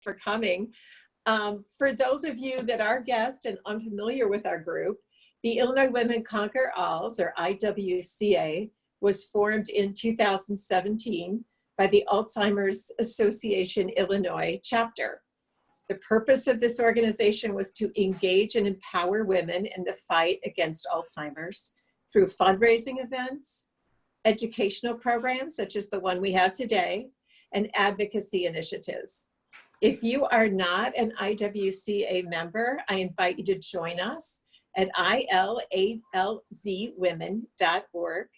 for coming. For those of you that are guests and unfamiliar with our group, the Illinois Women Conquer Alz, or IWCA, was formed in 2017 by the Alzheimer's Association Illinois chapter. The purpose of this organization was to engage and empower women in the fight against Alzheimer's through fundraising events, educational programs such as the one we have today, and advocacy initiatives. If you are not an IWCA member, I invite you to join us at ilazwomen.org.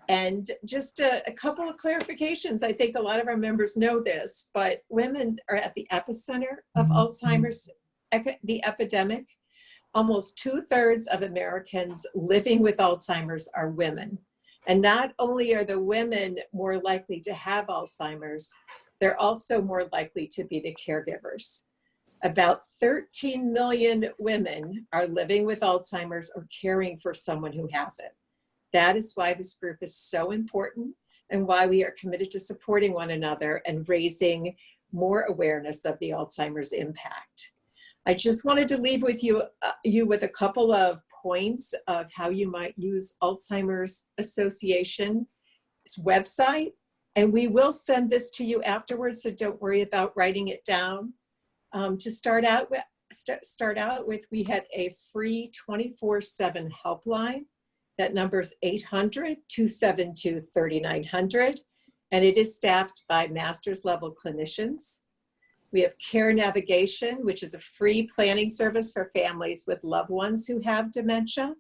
And just a couple of clarifications. I think a lot of our members know this, but women are at the epicenter of Alzheimer's, the epidemic. Almost 2/3 of Americans living with Alzheimer's are women. And not only are the women more likely to have Alzheimer's, they're also more likely to be the caregivers. About 13 million women are living with Alzheimer's or caring for someone who has it. That is why this group is so important and why we are committed to supporting one another and raising more awareness of the Alzheimer's impact. I just wanted to leave with you with a couple of points of how you might use Alzheimer's Association's website. And we will send this to you afterwards, so don't worry about writing it down. To start out with, we had a free 24/7 helpline. That number's 800-272-3900, and it is staffed by master's level clinicians. We have Care Navigation, which is a free planning service for families with loved ones who have dementia.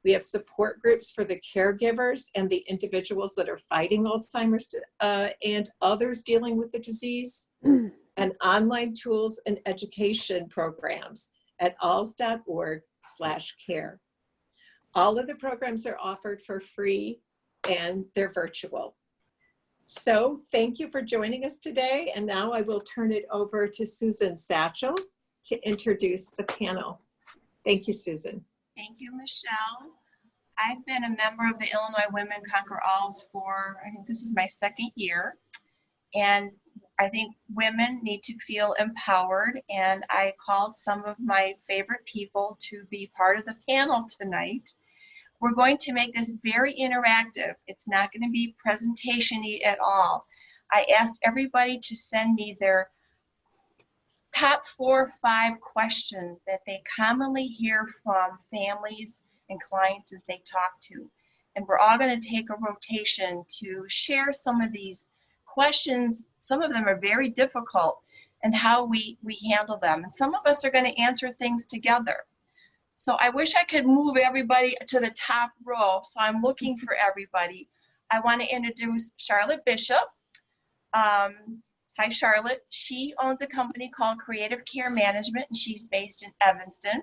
We have support groups for the caregivers and the individuals that are fighting Alzheimer's and others dealing with the disease, and online tools and education programs at alz.org/care. All of the programs are offered for free and they're virtual. So thank you for joining us today. And now I will turn it over to Susan Scatchell to introduce the panel. Thank you, Susan. Thank you, Michelle. I've been a member of the Illinois Women Conquer Alz for, I think this is my 2nd year. And I think women need to feel empowered. And I called some of my favorite people to be part of the panel tonight. We're going to make this very interactive. It's not going to be presentation-y at all. I asked everybody to send me their top 4 or 5 questions that they commonly hear from families and clients that they talk to. And we're all going to take a rotation to share some of these questions. Some of them are very difficult and how we handle them. And some of us are going to answer things together. So I wish I could move everybody to the top row. So I'm looking for everybody. I want to introduce Charlotte Bishop. Hi, Charlotte. She owns a company called Creative Care Management, and she's based in Evanston.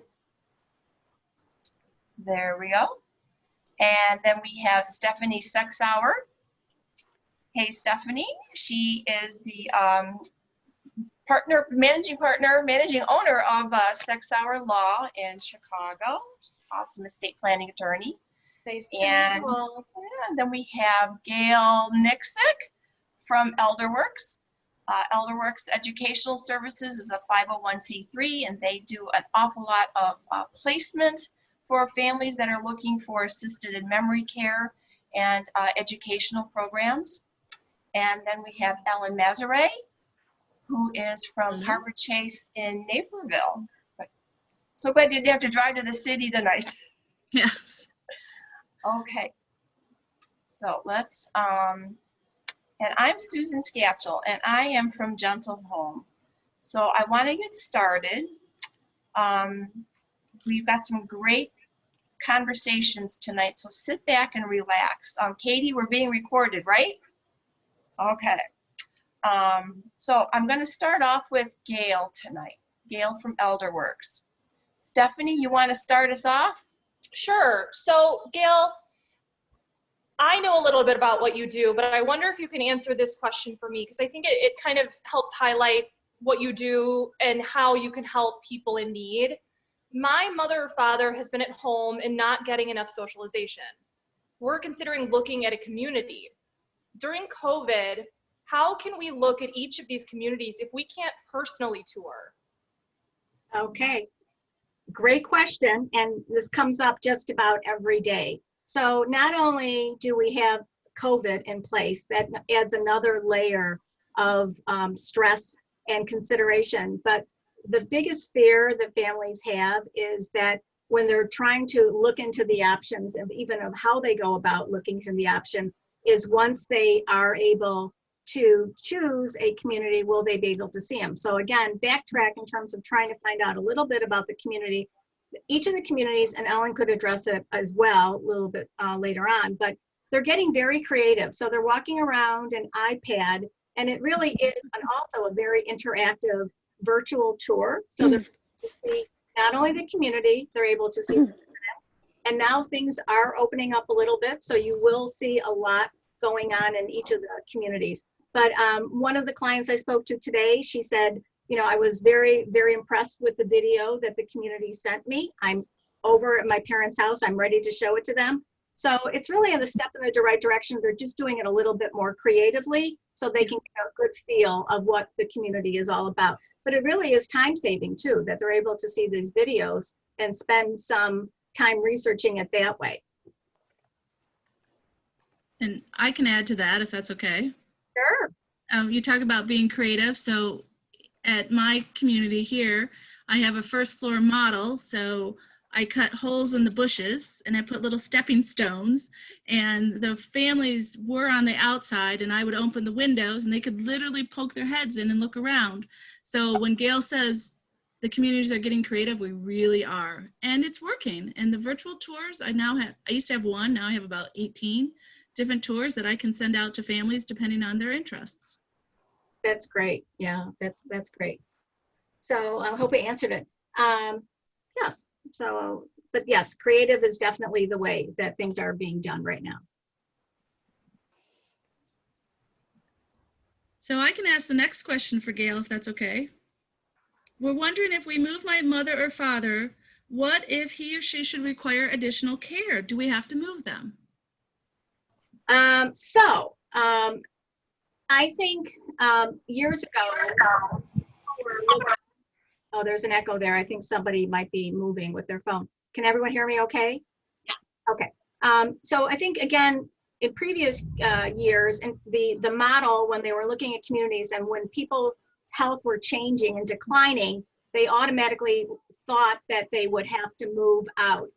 There we go. And then we have Stephanie Sexauer. Hey, Stephanie. She is the managing owner of Sexauer Law in Chicago. Awesome estate planning attorney. Nice to and, meet you all. And then we have Gail.niksic from Elderwerks. Elderwerks Educational Services is a 501c3, and they do an awful lot of placement for families that are looking for assisted and memory care and educational programs. And then we have Ellen Masuret, who is from Harvard Chase in Naperville. So glad you didn't have to drive to the city tonight. Yes. Okay. So let's, and I'm Susan Scatchell, and I am from Gentle Home. So I want to get started. We've got some great conversations tonight, so sit back and relax. Katie, we're being recorded, right? Okay. So I'm going to start off with Gail tonight. Gail from Elderwerks. Stephanie, you want to start us off? Sure. So Gail, I know a little bit about what you do, but I wonder if you can answer this question for me, because I think it kind of helps highlight what you do and how you can help people in need. My mother or father has been at home and not getting enough socialization. We're considering looking at a community. During COVID, how can we look at each of these communities if we can't personally tour? Okay, great question. And this comes up just about every day. So not only do we have COVID in place, that adds another layer of stress and consideration, but the biggest fear that families have is that when they're trying to look into the options and even of how they go about looking into the options is once they are able to choose a community, will they be able to see them? So again, backtrack in terms of trying to find out a little bit about the community. Each of the communities, and Ellen could address it as well a little bit later on, but they're getting very creative. So they're walking around an iPad, and it really is also a very interactive virtual tour. So they're able to see not only the community, they're able to see the residents. And now things are opening up a little bit, so you will see a lot going on in each of the communities. But one of the clients I spoke to today, she said, you know, I was very, very impressed with the video that the community sent me. I'm over at my parents' house. I'm ready to show it to them. So it's really a step in the right direction. They're just doing it a little bit more creatively so they can get a good feel of what the community is all about. But it really is time saving too, that they're able to see these videos and spend some time researching it that way. And I can add to that if that's okay. Sure. You talk about being creative. So at my community here, I have a first floor model. So I cut holes in the bushes and I put little stepping stones, and the families were on the outside, and I would open the windows and they could literally poke their heads in and look around. So when Gail says the communities are getting creative, we really are. And it's working. And the virtual tours, I used to have one, now I have about 18 different tours that I can send out to families depending on their interests. That's great. Yeah, that's great. So I hope I answered it. Yes. So, but yes, creative is definitely the way that things are being done right now. So I can ask the next question for Gail, if that's okay. We're wondering, if we move my mother or father, what if he or she should require additional care? Do we have to move them? I think years ago, oh, there's an echo there. I think somebody might be moving with their phone. Can everyone hear me okay? Yeah. Okay. So I think, again, in previous years, and the model when they were looking at communities and when people's health were changing and declining, they automatically thought that they would have to move out.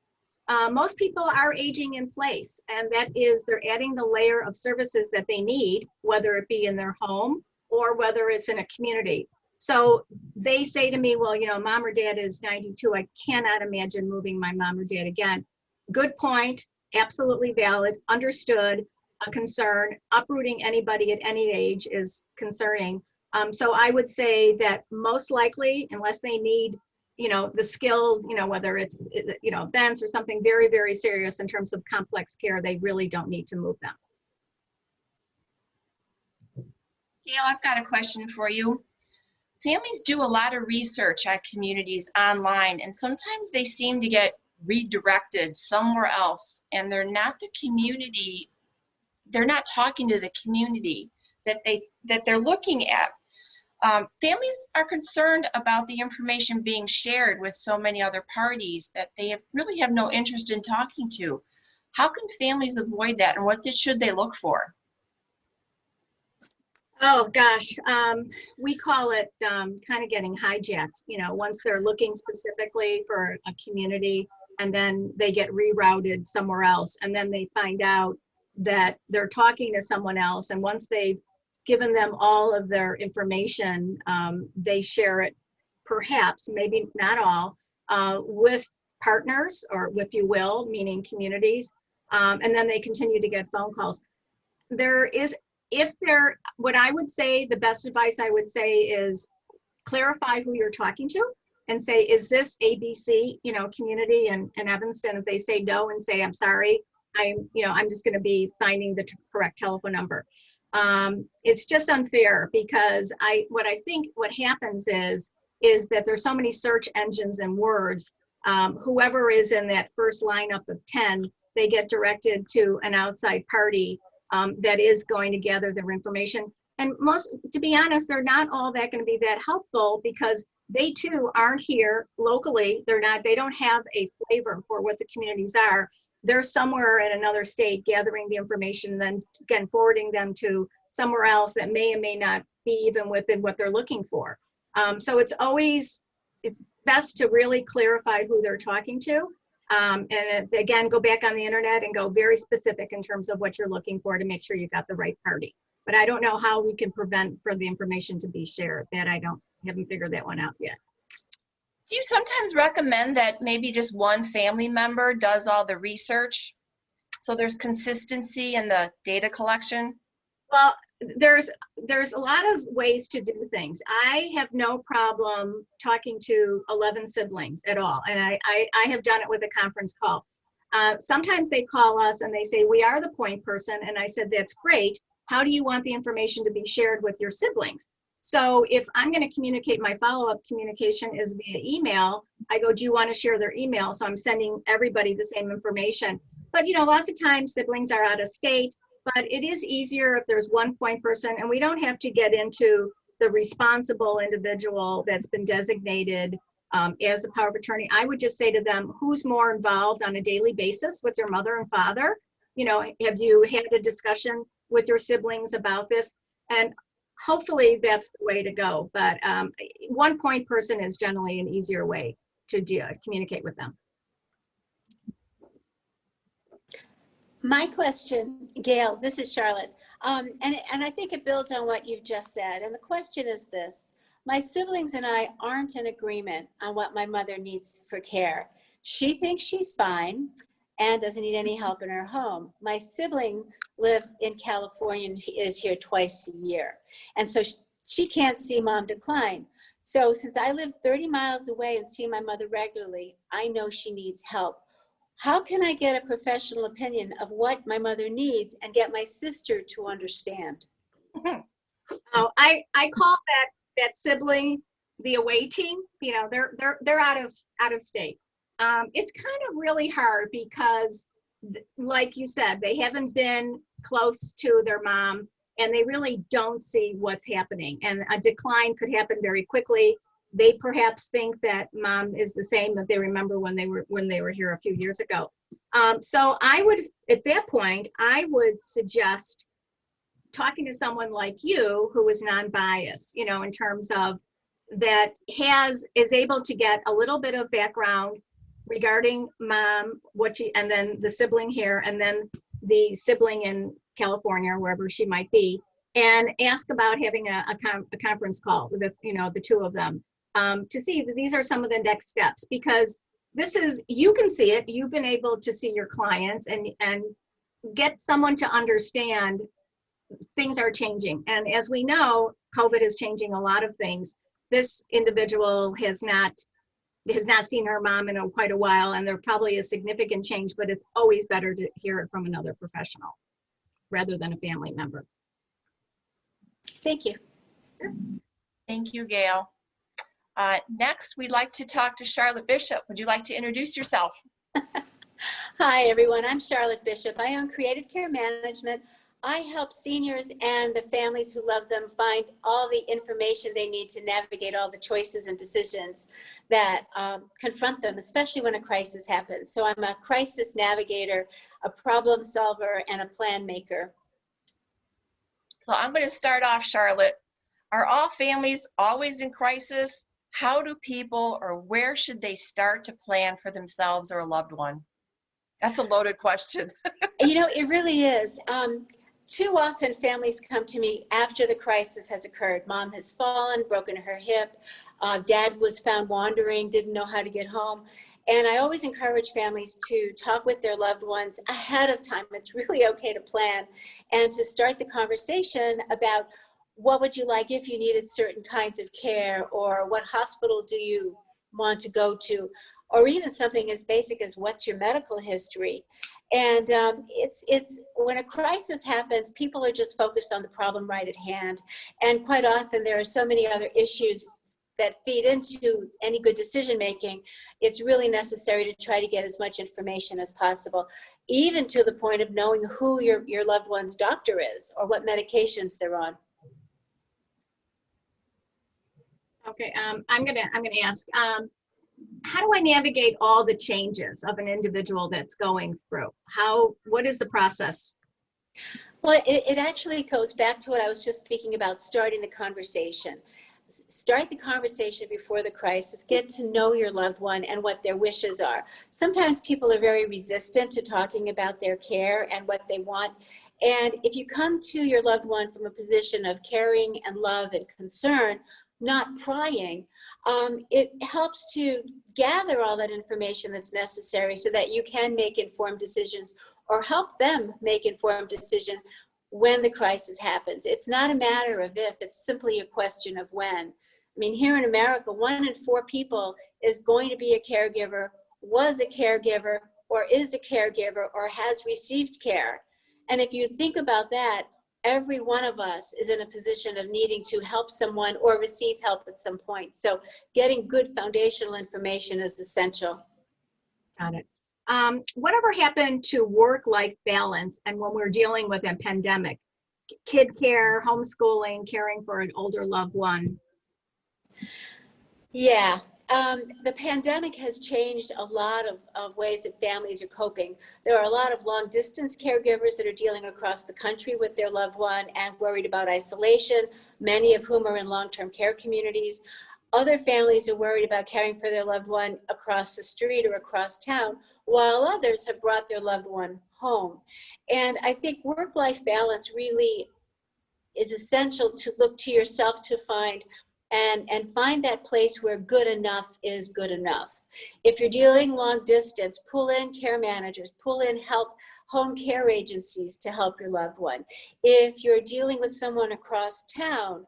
Most people are aging in place, and that is they're adding the layer of services that they need, whether it be in their home or whether it's in a community. So they say to me, well, you know, mom or dad is 92. I cannot imagine moving my mom or dad again. Good point. Absolutely valid. Understood. A concern. Uprooting anybody at any age is concerning. So I would say that most likely, unless they need, you know, the skill, you know, whether it's, you know, vents or something very, very serious in terms of complex care, they really don't need to move them. Gail, I've got a question for you. Families do a lot of research on communities online, and sometimes they seem to get redirected somewhere else, and they're not the community, they're not talking to the community that they're looking at. Families are concerned about the information being shared with so many other parties that they really have no interest in talking to. How can families avoid that, and what should they look for? Oh gosh, we call it kind of getting hijacked. You know, once they're looking specifically for a community and then they get rerouted somewhere else, and then they find out that they're talking to someone else, and once they've given them all of their information, they share it, perhaps, maybe not all, with partners, or if you will, meaning communities, and then they continue to get phone calls. What I would say, the best advice I would say is clarify who you're talking to and say, is this ABC, you know, community in Evanston? If they say no, and say, I'm sorry, I'm just going to be finding the correct telephone number. It's just unfair, because what I think what happens is that there's so many search engines and words, whoever is in that first lineup of 10, they get directed to an outside party that is going to gather their information. And most, to be honest, they're not all that going to be that helpful because they too aren't here locally. They don't have a flavor for what the communities are. They're somewhere in another state gathering the information, then again, forwarding them to somewhere else that may or may not be even within what they're looking for. So it's best to really clarify who they're talking to. And again, go back on the internet and go very specific in terms of what you're looking for to make sure you got the right party. But I don't know how we can prevent for the information to be shared. That haven't figured that one out yet. Do you sometimes recommend that maybe just one family member does all the research so there's consistency in the data collection? Well, there's a lot of ways to do things. I have no problem talking to 11 siblings at all, and I have done it with a conference call. Sometimes they call us and they say, we are the point person, and I said, that's great. How do you want the information to be shared with your siblings? So if I'm going to communicate, my follow-up communication is via email. I go, do you want to share their email? So I'm sending everybody the same information. But lots of times siblings are out of state, but it is easier if there's one point person, and we don't have to get into the responsible individual that's been designated as the power of attorney. I would just say to them, who's more involved on a daily basis with your mother and father? Have you had a discussion with your siblings about this? And hopefully that's the way to go. But one point person is generally an easier way to communicate with them. My question, Gail, this is Charlotte, and I think it builds on what you've just said. And the question is this: my siblings and I aren't in agreement on what my mother needs for care. She thinks she's fine and doesn't need any help in her home. My sibling lives in California and is here twice a year. And so she can't see mom decline. So since I live 30 miles away and see my mother regularly, I know she needs help. How can I get a professional opinion of what my mother needs and get my sister to understand? Oh, I call that sibling the away team. They're out of state. It's kind of really hard because, like you said, they haven't been close to their mom and they really don't see what's happening. And a decline could happen very quickly. They perhaps think that mom is the same that they remember when they were here a few years ago. So I would, at that point, I would suggest talking to someone like you who is non-biased, in terms of that is able to get a little bit of background regarding mom, and then the sibling here, and then the sibling in California or wherever she might be, and ask about having a conference call with the two of them. To see that these are some of the next steps, because you can see it, you've been able to see your clients and get someone to understand things are changing. And as we know, COVID is changing a lot of things. This individual has not seen her mom in quite a while, and there probably is significant change, but it's always better to hear it from another professional rather than a family member. Thank you. Sure. Thank you, Gail. Next, we'd like to talk to Charlotte Bishop. Would you like to introduce yourself? Hi, everyone. I'm Charlotte Bishop. I own Creative Care Management. I help seniors and the families who love them find all the information they need to navigate all the choices and decisions that confront them, especially when a crisis happens. So I'm a crisis navigator, a problem solver, and a plan maker. So I'm going to start off, Charlotte. Are all families always in crisis? How do people, or where should they start to plan for themselves or a loved one? That's a loaded question. It really is. Too often families come to me after the crisis has occurred. Mom has fallen, broken her hip. Dad was found wandering, didn't know how to get home. And I always encourage families to talk with their loved ones ahead of time. It's really okay to plan and to start the conversation about what would you like if you needed certain kinds of care, or what hospital do you want to go to, or even something as basic as what's your medical history. And it's when a crisis happens, people are just focused on the problem right at hand. And quite often there are so many other issues that feed into any good decision making. It's really necessary to try to get as much information as possible, even to the point of knowing who your loved one's doctor is or what medications they're on. Okay, I'm gonna ask, how do I navigate all the changes of an individual that's going through? What is the process? Well, it actually goes back to what I was just speaking about, starting the conversation. Start the conversation before the crisis. Get to know your loved one and what their wishes are. Sometimes people are very resistant to talking about their care and what they want. And if you come to your loved one from a position of caring and love and concern, not prying, it helps to gather all that information that's necessary so that you can make informed decisions or help them make informed decision when the crisis happens. It's not a matter of if, it's simply a question of when. I mean, here in America, 1 in 4 people is going to be a caregiver, was a caregiver, or is a caregiver, or has received care. And if you think about that, every one of us is in a position of needing to help someone or receive help at some point. So getting good foundational information is essential. Got it. Whatever happened to work-life balance and when we're dealing with a pandemic? Kid care, homeschooling, caring for an older loved one. Yeah, the pandemic has changed a lot of ways that families are coping. There are a lot of long distance caregivers that are dealing across the country with their loved one and worried about isolation, many of whom are in long-term care communities. Other families are worried about caring for their loved one across the street or across town, while others have brought their loved one home. And I think work-life balance really is essential to look to yourself to find and find that place where good enough is good enough. If you're dealing long distance, pull in care managers, pull in home care agencies to help your loved one. If you're dealing with someone across town,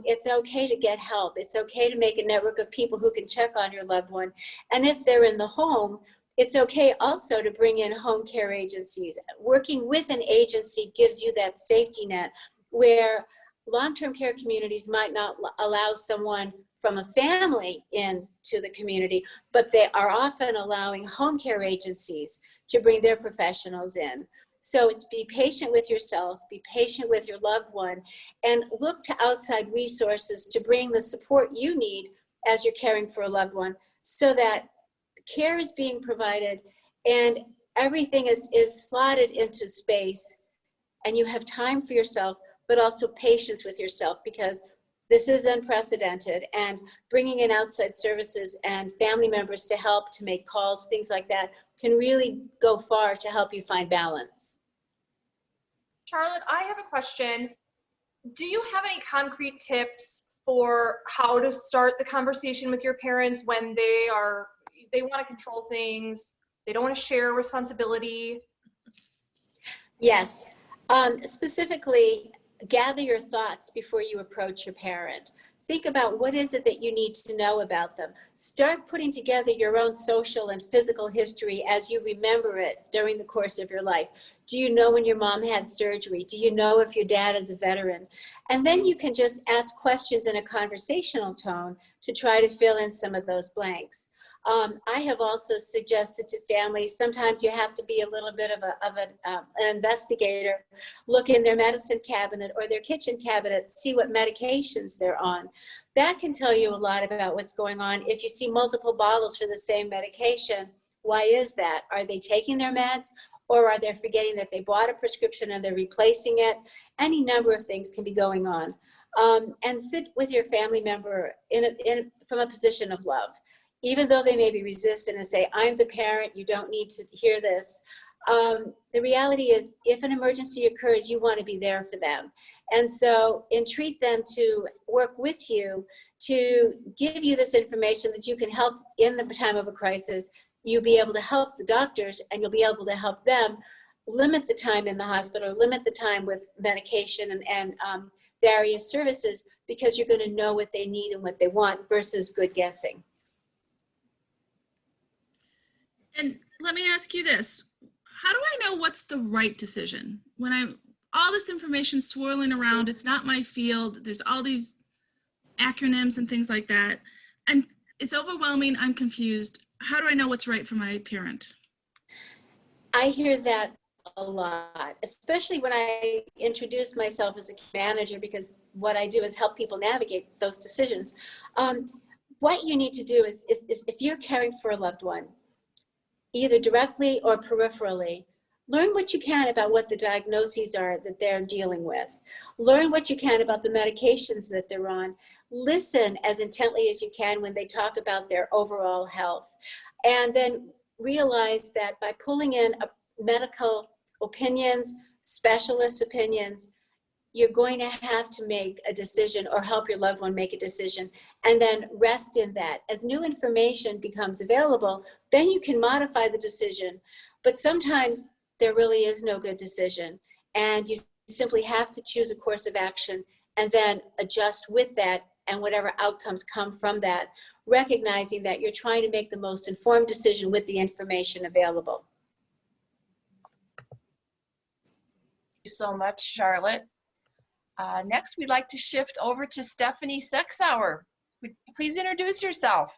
it's okay to get help. It's okay to make a network of people who can check on your loved one. And if they're in the home, it's okay also to bring in home care agencies. Working with an agency gives you that safety net where long-term care communities might not allow someone from a family into the community, but they are often allowing home care agencies to bring their professionals in. So it's be patient with yourself, be patient with your loved one, and look to outside resources to bring the support you need as you're caring for a loved one so that care is being provided and everything is slotted into space and you have time for yourself, but also patience with yourself because this is unprecedented, and bringing in outside services and family members to help, to make calls, things like that, can really go far to help you find balance. Charlotte, I have a question. Do you have any concrete tips for how to start the conversation with your parents when they want to control things, they don't want to share responsibility? Yes, specifically, gather your thoughts before you approach your parent. Think about what is it that you need to know about them. Start putting together your own social and physical history as you remember it during the course of your life. Do you know when your mom had surgery? Do you know if your dad is a veteran? And then you can just ask questions in a conversational tone to try to fill in some of those blanks. I have also suggested to families, sometimes you have to be a little bit of an investigator, look in their medicine cabinet or their kitchen cabinet, see what medications they're on. That can tell you a lot about what's going on. If you see multiple bottles for the same medication, why is that? Are they taking their meds, or are they forgetting that they bought a prescription and they're replacing it? Any number of things can be going on. And sit with your family member from a position of love. Even though they may be resistant and say, I'm the parent, you don't need to hear this. The reality is, if an emergency occurs, you want to be there for them. And so entreat them to work with you to give you this information that you can help in the time of a crisis. You'll be able to help the doctors and you'll be able to help them limit the time in the hospital, limit the time with medication and various services, because you're going to know what they need and what they want versus good guessing. And let me ask you this. How do I know what's the right decision? When all this information swirling around, it's not my field, there's all these acronyms and things like that, and it's overwhelming, I'm confused. How do I know what's right for my parent? I hear that a lot, especially when I introduce myself as a manager, because what I do is help people navigate those decisions. What you need to do is if you're caring for a loved one, either directly or peripherally, learn what you can about what the diagnoses are that they're dealing with. Learn what you can about the medications that they're on. Listen as intently as you can when they talk about their overall health. And then realize that by pulling in medical opinions, specialist opinions, you're going to have to make a decision or help your loved one make a decision, and then rest in that. As new information becomes available, then you can modify the decision. But sometimes there really is no good decision, and you simply have to choose a course of action and then adjust with that and whatever outcomes come from that, recognizing that you're trying to make the most informed decision with the information available. Thank you so much, Charlotte. Next, we'd like to shift over to Stephanie Sexauer. Would you please introduce yourself?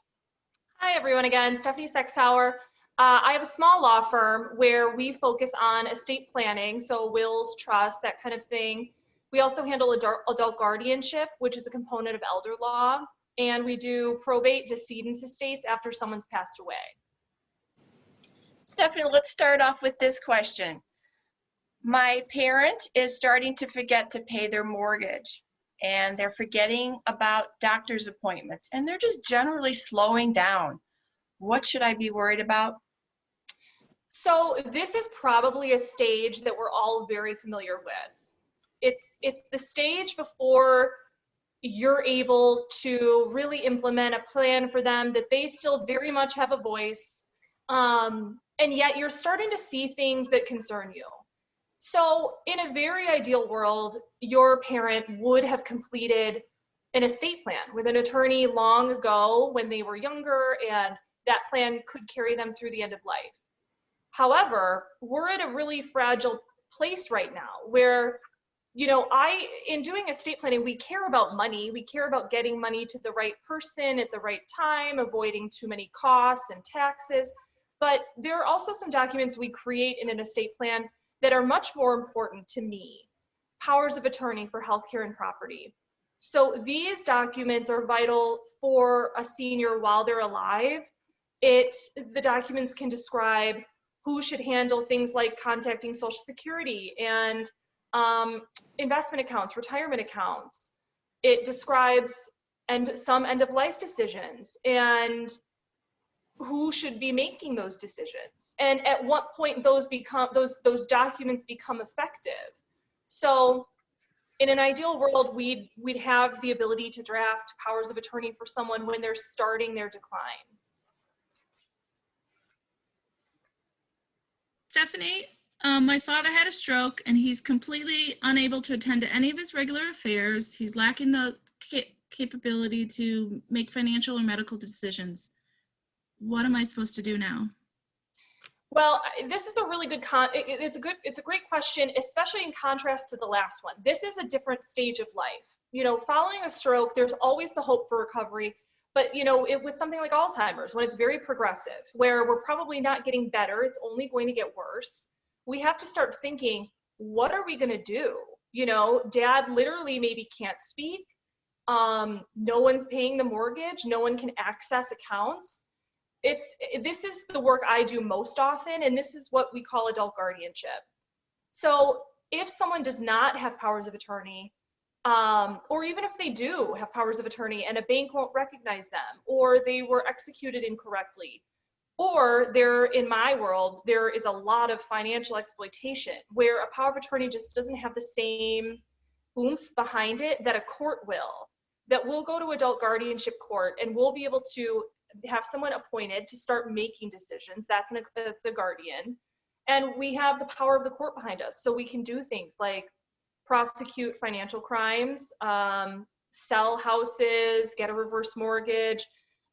Hi, everyone. Again, Stephanie Sexauer. I have a small law firm where we focus on estate planning, so wills, trusts, that kind of thing. We also handle adult guardianship, which is a component of elder law, and we do probate decedents estates after someone's passed away. Stephanie, let's start off with this question. My parent is starting to forget to pay their mortgage, and they're forgetting about doctor's appointments, and they're just generally slowing down. What should I be worried about? So this is probably a stage that we're all very familiar with. It's the stage before you're able to really implement a plan for them, that they still very much have a voice, and yet you're starting to see things that concern you. So in a very ideal world, your parent would have completed an estate plan with an attorney long ago when they were younger, and that plan could carry them through the end of life. However, we're at a really fragile place right now where, in doing estate planning, we care about money. We care about getting money to the right person at the right time, avoiding too many costs and taxes. But there are also some documents we create in an estate plan that are much more important to me. Powers of attorney for healthcare and property. So these documents are vital for a senior while they're alive. The documents can describe who should handle things like contacting Social Security and investment accounts, retirement accounts. It describes some end-of-life decisions and who should be making those decisions, and at what point those documents become effective. So in an ideal world, we'd have the ability to draft powers of attorney for someone when they're starting their decline. Stephanie, my father had a stroke and he's completely unable to attend to any of his regular affairs. He's lacking the capability to make financial or medical decisions. What am I supposed to do now? Well, this is a really good it's a great question, especially in contrast to the last one. This is a different stage of life. Following a stroke, there's always the hope for recovery, but it was something like Alzheimer's, when it's very progressive, where we're probably not getting better, it's only going to get worse. We have to start thinking, what are we going to do? Dad literally maybe can't speak. No one's paying the mortgage. No one can access accounts. This is the work I do most often, and this is what we call adult guardianship. So if someone does not have powers of attorney, or even if they do have powers of attorney and a bank won't recognize them, or they were executed incorrectly, or in my world, there is a lot of financial exploitation where a power of attorney just doesn't have the same oomph behind it that a court will, that we'll go to adult guardianship court and we'll be able to have someone appointed to start making decisions. That's a guardian. And we have the power of the court behind us. So we can do things like prosecute financial crimes, sell houses, get a reverse mortgage,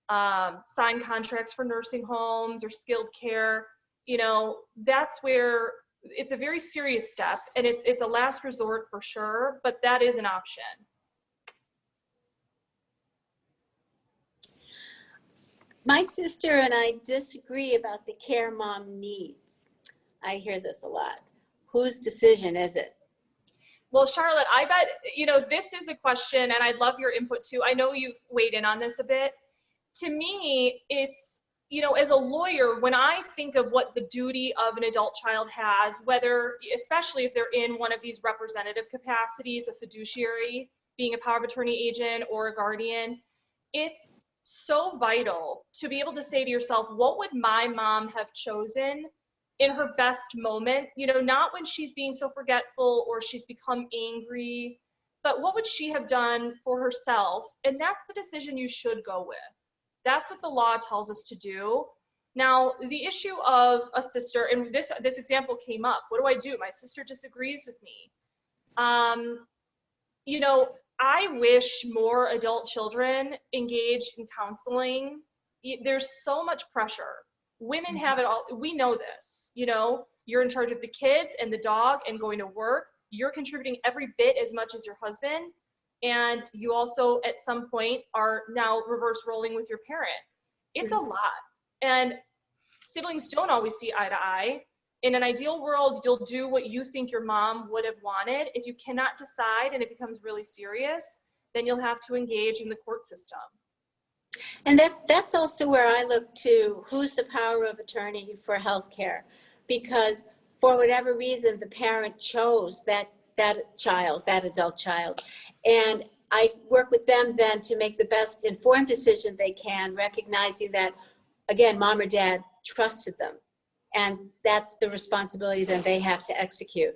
sign contracts for nursing homes or skilled care. That's where it's a very serious step, and it's a last resort for sure, but that is an option. My sister and I disagree about the care mom needs. I hear this a lot. Whose decision is it? Well, Charlotte, I bet, this is a question, and I'd love your input too. I know you've weighed in on this a bit. To me, it's, as a lawyer, when I think of what the duty of an adult child has, whether, especially if they're in one of these representative capacities, a fiduciary, being a power of attorney agent or a guardian, it's so vital to be able to say to yourself, what would my mom have chosen in her best moment? Not when she's being so forgetful or she's become angry, but what would she have done for herself? And that's the decision you should go with. That's what the law tells us to do. Now, the issue of a sister, and this example came up. What do I do? My sister disagrees with me. I wish more adult children engaged in counseling. There's so much pressure. Women have it all. We know this. You're in charge of the kids and the dog and going to work. You're contributing every bit as much as your husband. And you also, at some point, are now reverse rolling with your parent. It's a lot. And siblings don't always see eye to eye. In an ideal world, you'll do what you think your mom would have wanted. If you cannot decide and it becomes really serious, then you'll have to engage in the court system. And that's also where I look to who's the power of attorney for healthcare, because for whatever reason, the parent chose that adult child. And I work with them then to make the best informed decision they can, recognizing that, again, mom or dad trusted them. And that's the responsibility that they have to execute.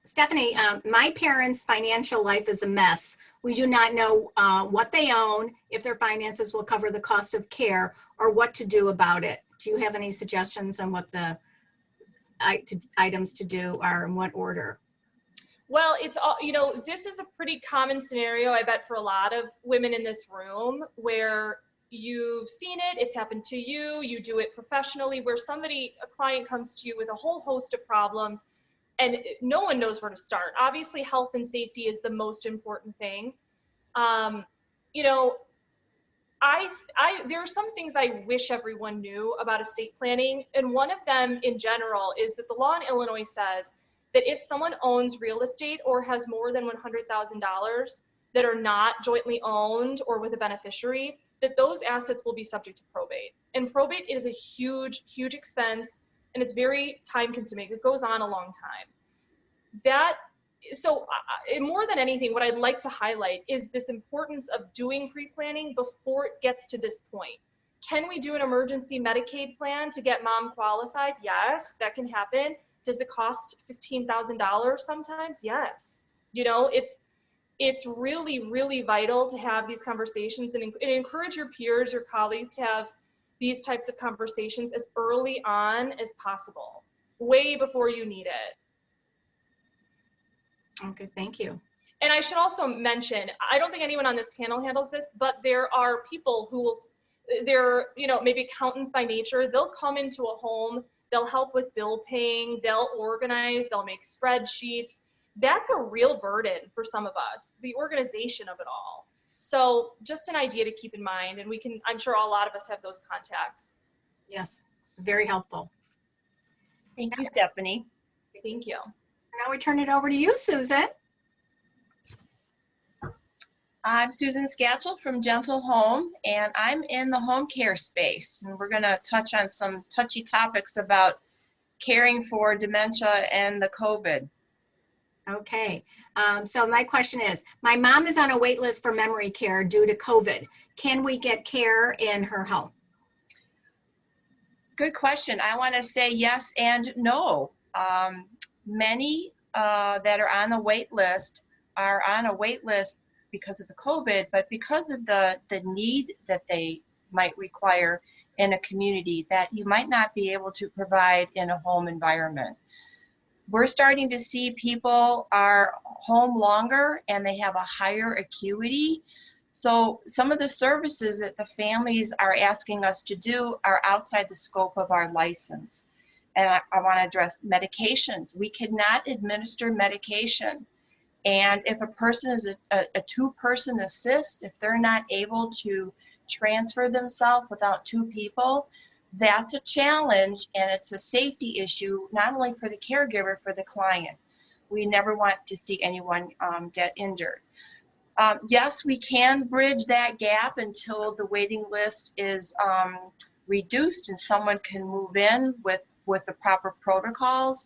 Stephanie, my parents' financial life is a mess. We do not know what they own, if their finances will cover the cost of care, or what to do about it. Do you have any suggestions on what the items to do are, in what order? Well, it's all, this is a pretty common scenario, I bet, for a lot of women in this room, where you've seen it, it's happened to you, you do it professionally, where a client comes to you with a whole host of problems and no one knows where to start. Obviously, health and safety is the most important thing. There are some things I wish everyone knew about estate planning, and one of them in general is that the law in Illinois says that if someone owns real estate or has more than $100,000 that are not jointly owned or with a beneficiary, that those assets will be subject to probate. And probate is a huge, huge expense, and it's very time consuming. It goes on a long time. More than anything, what I'd like to highlight is this importance of doing pre-planning before it gets to this point. Can we do an emergency Medicaid plan to get mom qualified? Yes, that can happen. Does it cost $15,000 sometimes? Yes. It's really, really vital to have these conversations and encourage your peers, your colleagues to have these types of conversations as early on as possible, way before you need it. Okay, thank you. And I should also mention, I don't think anyone on this panel handles this, but there are people who, they're, maybe accountants by nature. They'll come into a home, they'll help with bill paying, they'll organize, they'll make spreadsheets. That's a real burden for some of us, the organization of it all. So just an idea to keep in mind, and I'm sure a lot of us have those contacts. Yes, very helpful. Thank you, Stephanie. Thank you. Now we turn it over to you, Susan. I'm Susan Scatchell from Gentle Home, and I'm in the home care space. And we're going to touch on some touchy topics about caring for dementia and the COVID. Okay, so my question is, my mom is on a wait list for memory care due to COVID. Can we get care in her home? Good question. I want to say yes and no. Many that are on the wait list are on a wait list because of the COVID, but because of the need that they might require in a community that you might not be able to provide in a home environment. We're starting to see people are home longer and they have a higher acuity. So some of the services that the families are asking us to do are outside the scope of our license. And I want to address medications. We cannot administer medication. And if a person is a two-person assist, if they're not able to transfer themselves without two people, that's a challenge, and it's a safety issue, not only for the caregiver, for the client. We never want to see anyone get injured. Yes, we can bridge that gap until the waiting list is reduced and someone can move in with the proper protocols.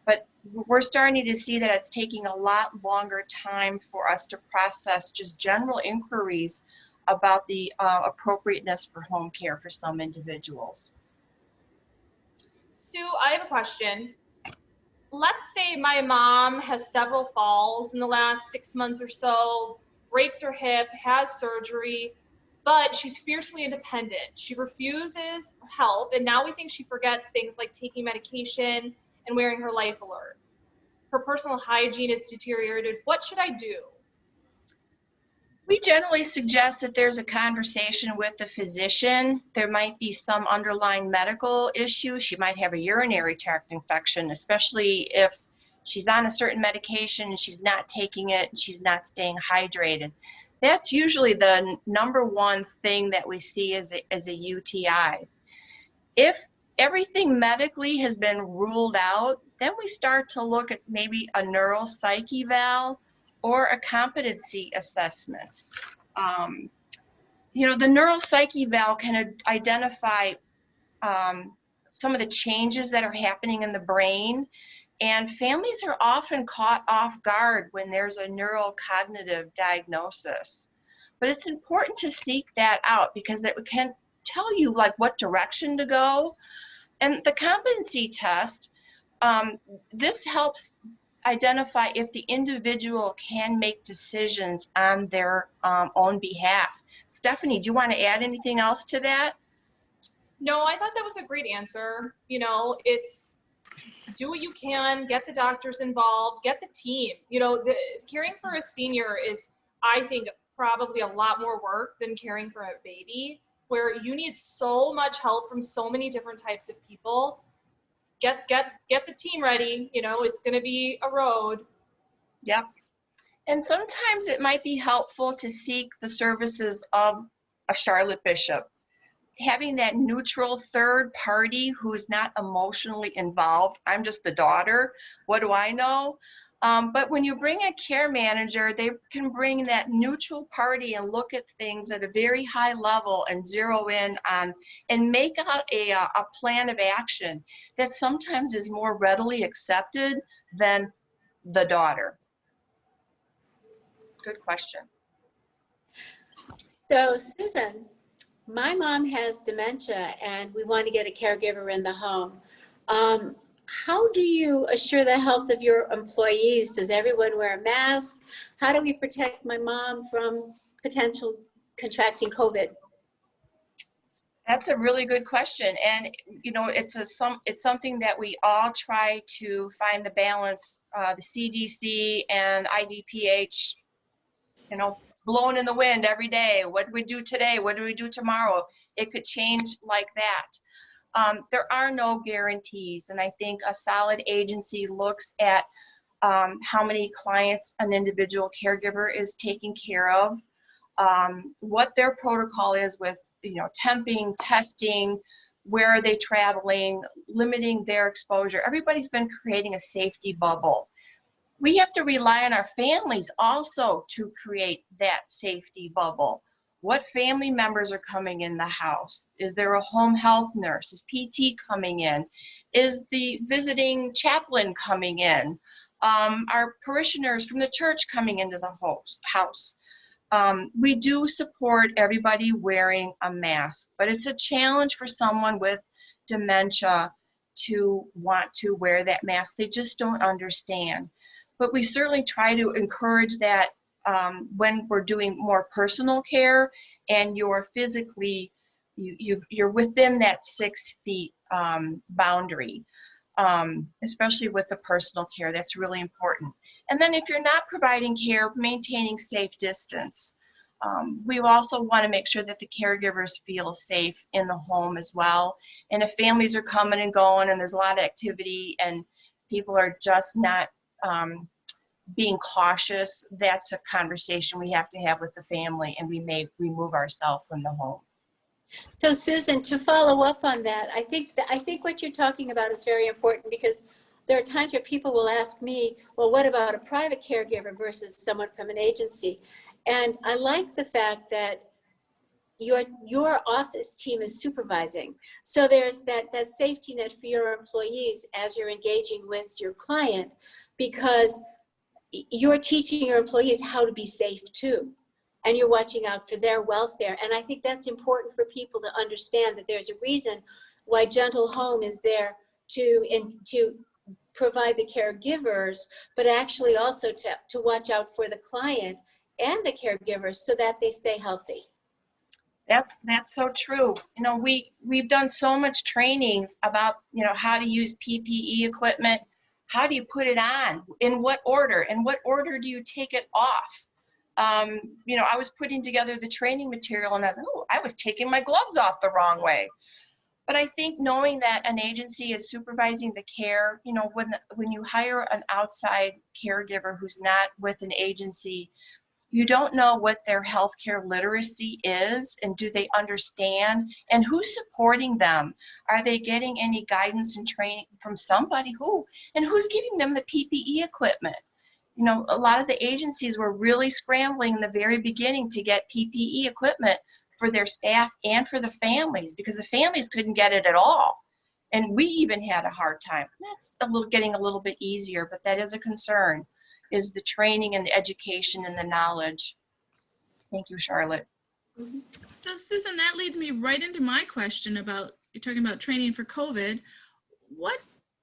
But we're starting to see that it's taking a lot longer time for us to process just general inquiries about the appropriateness for home care for some individuals. Sue, I have a question. Let's say my mom has several falls in the last 6 months or so, breaks her hip, has surgery, but she's fiercely independent. She refuses help, and now we think she forgets things like taking medication and wearing her life alert. Her personal hygiene is deteriorated. What should I do? We generally suggest that there's a conversation with the physician. There might be some underlying medical issue. She might have a urinary tract infection, especially if she's on a certain medication and she's not taking it and she's not staying hydrated. That's usually the number one thing that we see as a UTI. If everything medically has been ruled out, then we start to look at maybe a neuropsych eval or a competency assessment. You know, the neuropsych eval can identify some of the changes that are happening in the brain, and families are often caught off guard when there's a neurocognitive diagnosis. But it's important to seek that out because it can tell you like what direction to go. And the competency test, this helps identify if the individual can make decisions on their own behalf. Stephanie, do you want to add anything else to that? No, I thought that was a great answer. You know, it's do what you can, get the doctors involved, get the team. You know, caring for a senior is, I think, probably a lot more work than caring for a baby, where you need so much help from so many different types of people. Get the team ready. You know, it's going to be a road. Yep. And sometimes it might be helpful to seek the services of a Charlotte bishop. Having that neutral third party who's not emotionally involved. I'm just the daughter. What do I know? But when you bring a care manager, they can bring that neutral party and look at things at a very high level and zero in on and make out a plan of action that sometimes is more readily accepted than the daughter. Good question. So Susan, my mom has dementia and we want to get a caregiver in the home. How do you assure the health of your employees? Does everyone wear a mask? How do we protect my mom from potential contracting COVID? That's a really good question. And, you know, it's something that we all try to find the balance, the CDC and IDPH, you know, blowing in the wind every day. What do we do today? What do we do tomorrow? It could change like that. There are no guarantees, and I think a solid agency looks at how many clients an individual caregiver is taking care of, what their protocol is with, you know, temping, testing, where are they traveling, limiting their exposure. Everybody's been creating a safety bubble. We have to rely on our families also to create that safety bubble. What family members are coming in the house? Is there a home health nurse? Is PT coming in? Is the visiting chaplain coming in? Are parishioners from the church coming into the house? We do support everybody wearing a mask, but it's a challenge for someone with dementia to want to wear that mask. They just don't understand. But we certainly try to encourage that when we're doing more personal care and you're physically, you're within that 6 feet boundary, especially with the personal care. That's really important. And then if you're not providing care, maintaining safe distance. We also want to make sure that the caregivers feel safe in the home as well. And if families are coming and going and there's a lot of activity and people are just not being cautious, that's a conversation we have to have with the family, and we may remove ourselves from the home. So Susan, to follow up on that, I think what you're talking about is very important, because there are times where people will ask me, well, what about a private caregiver versus someone from an agency? And I like the fact that your office team is supervising. So there's that safety net for your employees as you're engaging with your client, because you're teaching your employees how to be safe too. And you're watching out for their welfare. And I think that's important for people to understand, that there's a reason why Gentle Home is there to provide the caregivers, but actually also to watch out for the client and the caregivers so that they stay healthy. That's so true. You know, we've done so much training about, you know, how to use PPE equipment. How do you put it on? In what order? In what order do you take it off? You know, I was putting together the training material and I was taking my gloves off the wrong way. But I think knowing that an agency is supervising the care, you know, when you hire an outside caregiver who's not with an agency, you don't know what their healthcare literacy is, and do they understand, and who's supporting them? Are they getting any guidance and training from somebody and who's giving them the PPE equipment? You know, a lot of the agencies were really scrambling in the very beginning to get PPE equipment for their staff and for the families, because the families couldn't get it at all. And we even had a hard time. That's getting a little bit easier, but that is a concern, is the training and the education and the knowledge. Thank you, Charlotte. So Susan, that leads me right into my question about, you're talking about training for COVID. What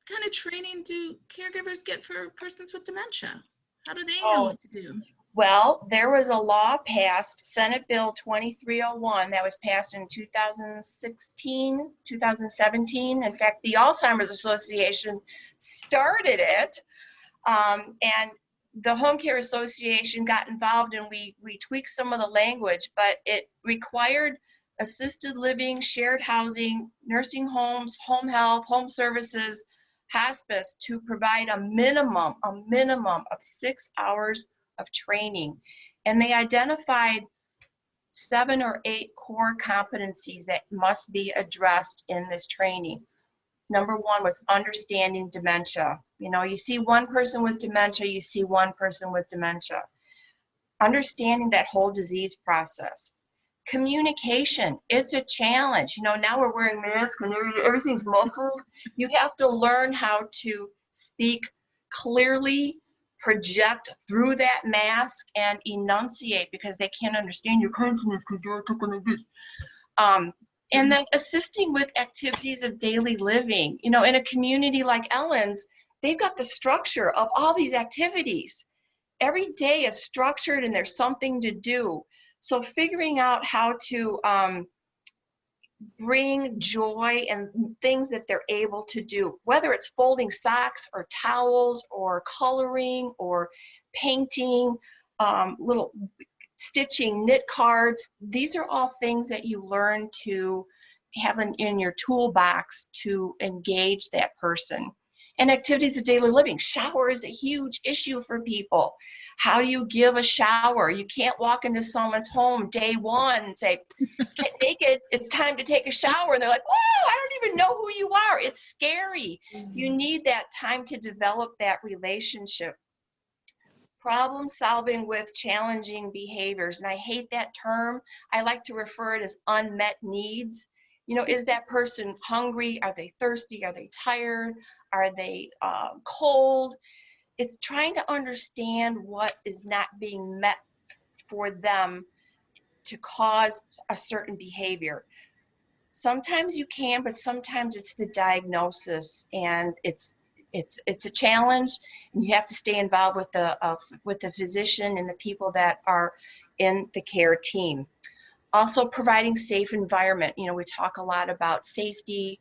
kind of training do caregivers get for persons with dementia? How do they know what to do? Well, there was a law passed, Senate Bill 2301, that was passed in 2016, 2017. In fact, the Alzheimer's Association started it. And the Home Care Association got involved, and we tweaked some of the language, but it required assisted living, shared housing, nursing homes, home health, home services, hospice to provide a minimum of 6 hours of training. And they identified 7 or 8 core competencies that must be addressed in this training. Number one was understanding dementia. You know, you see one person with dementia, you see one person with dementia. Understanding that whole disease process. Communication, it's a challenge. You know, now we're wearing masks and everything's muffled. You have to learn how to speak clearly, project through that mask, and enunciate, because they can't understand your consonants because you're talking like this. And then assisting with activities of daily living. You know, in a community like Ellen's, they've got the structure of all these activities. Every day is structured and there's something to do. So figuring out how to bring joy and things that they're able to do, whether it's folding socks or towels or coloring or painting, little stitching, knit cards. These are all things that you learn to have in your toolbox to engage that person. And activities of daily living. Shower is a huge issue for people. How do you give a shower? You can't walk into someone's home day one and say, get naked, it's time to take a shower. And they're like, whoa, I don't even know who you are. It's scary. You need that time to develop that relationship. Problem solving with challenging behaviors. And I hate that term. I like to refer it as unmet needs. You know, is that person hungry? Are they thirsty? Are they tired? Are they cold? It's trying to understand what is not being met for them to cause a certain behavior. Sometimes you can, but sometimes it's the diagnosis, and it's a challenge, and you have to stay involved with the physician and the people that are in the care team. Also providing safe environment. You know, we talk a lot about safety,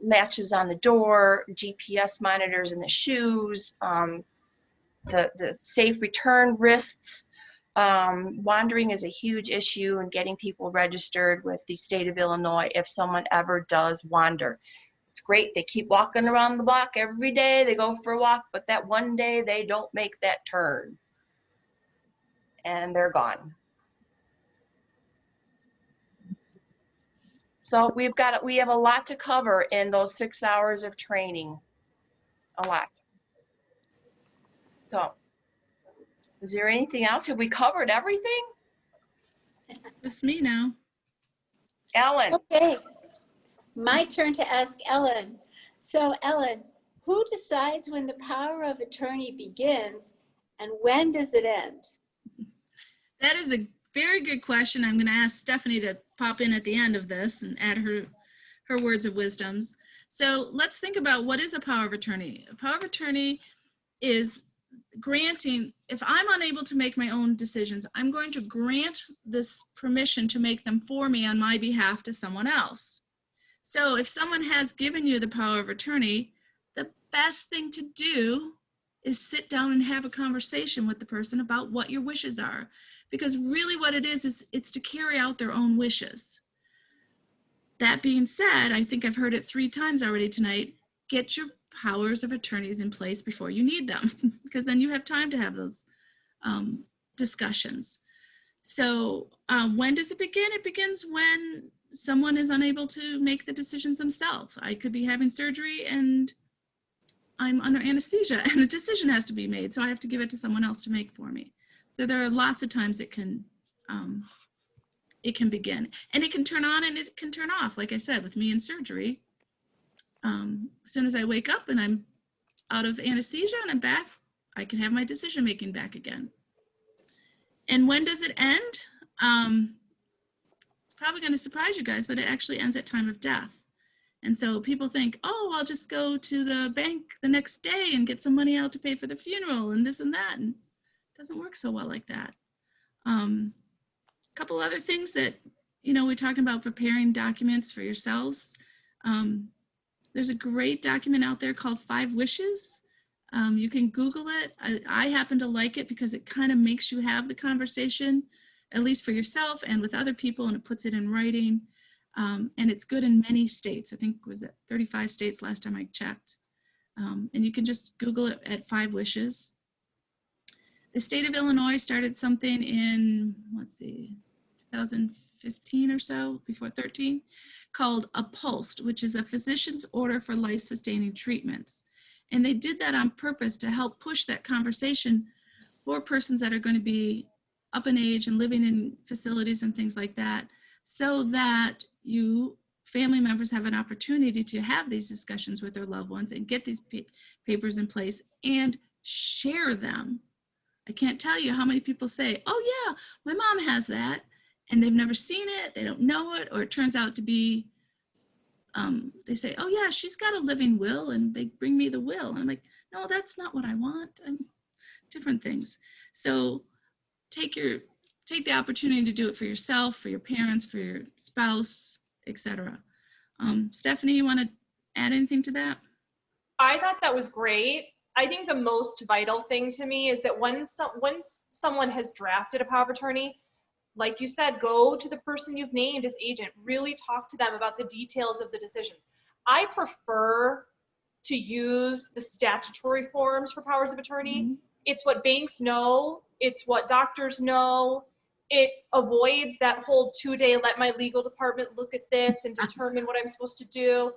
latches on the door, GPS monitors in the shoes, the safe return wrists. Wandering is a huge issue, and getting people registered with the state of Illinois if someone ever does wander. It's great, they keep walking around the block every day, they go for a walk, but that one day they don't make that turn and they're gone. So we have a lot to cover in those 6 hours of training, a lot. So is there anything else? Have we covered everything? It's me now. Ellen? Okay, my turn to ask Ellen. So Ellen, who decides when the power of attorney begins and when does it end? That is a very good question. I'm going to ask Stephanie to pop in at the end of this and add her words of wisdoms. So let's think about, what is a power of attorney? A power of attorney is granting, if I'm unable to make my own decisions, I'm going to grant this permission to make them for me on my behalf to someone else. So if someone has given you the power of attorney, the best thing to do is sit down and have a conversation with the person about what your wishes are. Because really what it is it's to carry out their own wishes. That being said, I think I've heard it 3 times already tonight, get your powers of attorneys in place before you need them, because then you have time to have those discussions. So when does it begin? It begins when someone is unable to make the decisions themselves. I could be having surgery and I'm under anesthesia and a decision has to be made, so I have to give it to someone else to make for me. So there are lots of times it can begin, and it can turn on and it can turn off. Like I said, with me in surgery, as soon as I wake up and I'm out of anesthesia and I'm back, I can have my decision making back again. And when does it end? It's probably going to surprise you guys, but it actually ends at time of death. And so people think, oh, I'll just go to the bank the next day and get some money out to pay for the funeral and this and that. And it doesn't work so well like that. A couple other things that, we're talking about preparing documents for yourselves. There's a great document out there called 5 Wishes. You can Google it. I happen to like it because it kind of makes you have the conversation, at least for yourself and with other people, and it puts it in writing. And it's good in many states. I think, was it 35 states last time I checked. And you can just Google it at 5 Wishes. The state of Illinois started something in, 2015 or so, before 13, called a POST, which is a physician's order for life-sustaining treatments. And they did that on purpose to help push that conversation for persons that are going to be up in age and living in facilities and things like that, so that you family members have an opportunity to have these discussions with their loved ones and get these papers in place and share them. I can't tell you how many people say, oh yeah, my mom has that, and they've never seen it, they don't know it, or it turns out to be, they say, oh yeah, she's got a living will, and they bring me the will. And I'm like, no, that's not what I want. Different things. So take the opportunity to do it for yourself, for your parents, for your spouse, etc. Stephanie, you want to add anything to that? I thought that was great. I think the most vital thing to me is that once someone has drafted a power of attorney, like you said, go to the person you've named as agent, really talk to them about the details of the decisions. I prefer to use the statutory forms for powers of attorney. Mm-hmm. It's what banks know, it's what doctors know. It avoids that whole 2-day, let my legal department look at this and determine what I'm supposed to do.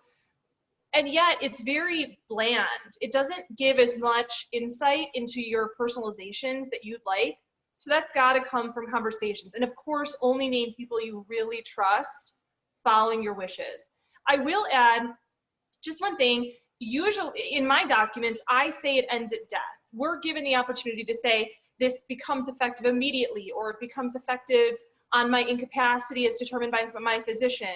And yet it's very bland. It doesn't give as much insight into your personalizations that you'd like. So that's got to come from conversations. And of course, only name people you really trust following your wishes. I will add just one thing. Usually in my documents, I say it ends at death. We're given the opportunity to say this becomes effective immediately, or it becomes effective on my incapacity as determined by my physician.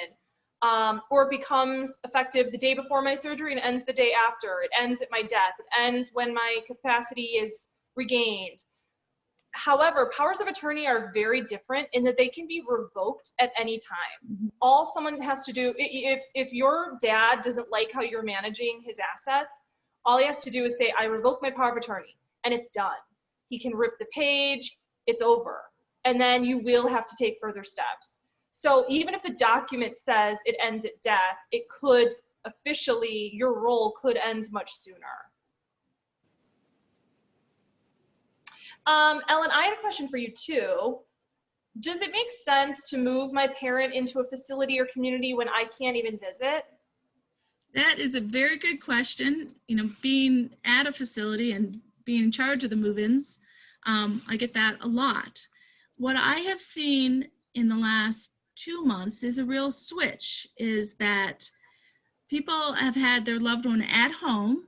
Or it becomes effective the day before my surgery and ends the day after. It ends at my death. It ends when my capacity is regained. However, powers of attorney are very different in that they can be revoked at any time. Mm-hmm. All someone has to do, if your dad doesn't like how you're managing his assets, all he has to do is say, I revoke my power of attorney, and it's done. He can rip the page, it's over. And then you will have to take further steps. So even if the document says it ends at death, it could officially, your role could end much sooner. Ellen, I have a question for you too. does it make sense to move my parent into a facility or community when I can't even visit? That is a very good question. You know, being at a facility and being in charge of the move-ins, I get that a lot. What I have seen in the last 2 months is a real switch, is that people have had their loved one at home,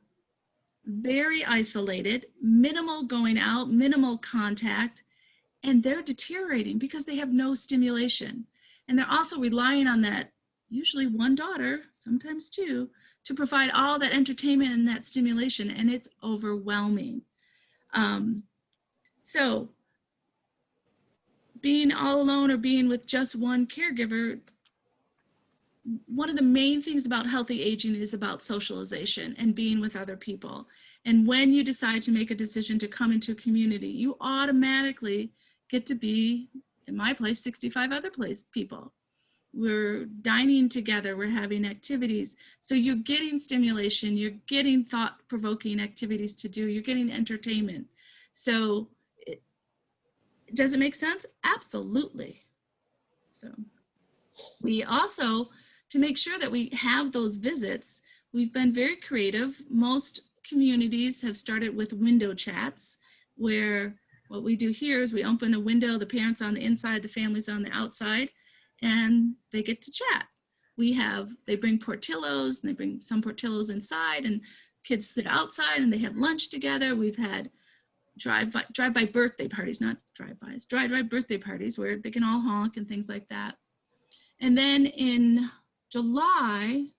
very isolated, minimal going out, minimal contact, and they're deteriorating because they have no stimulation. And they're also relying on that, usually one daughter, sometimes two, to provide all that entertainment and that stimulation, and it's overwhelming. So being all alone or being with just one caregiver, one of the main things about healthy aging is about socialization and being with other people. And when you decide to make a decision to come into a community, you automatically get to be, in my place, 65 other people. We're dining together, we're having activities. So you're getting stimulation, you're getting thought-provoking activities to do, you're getting entertainment. So does it make sense? Absolutely. So we also, to make sure that we have those visits, we've been very creative. Most communities have started with window chats, where what we do here is we open a window, the parents on the inside, the families on the outside, and they get to chat. They bring portillos, and they bring some portillos inside, and kids sit outside and they have lunch together. We've had drive-by birthday parties, not drive-bys, drive-by birthday parties where they can all honk and things like that. And then in July,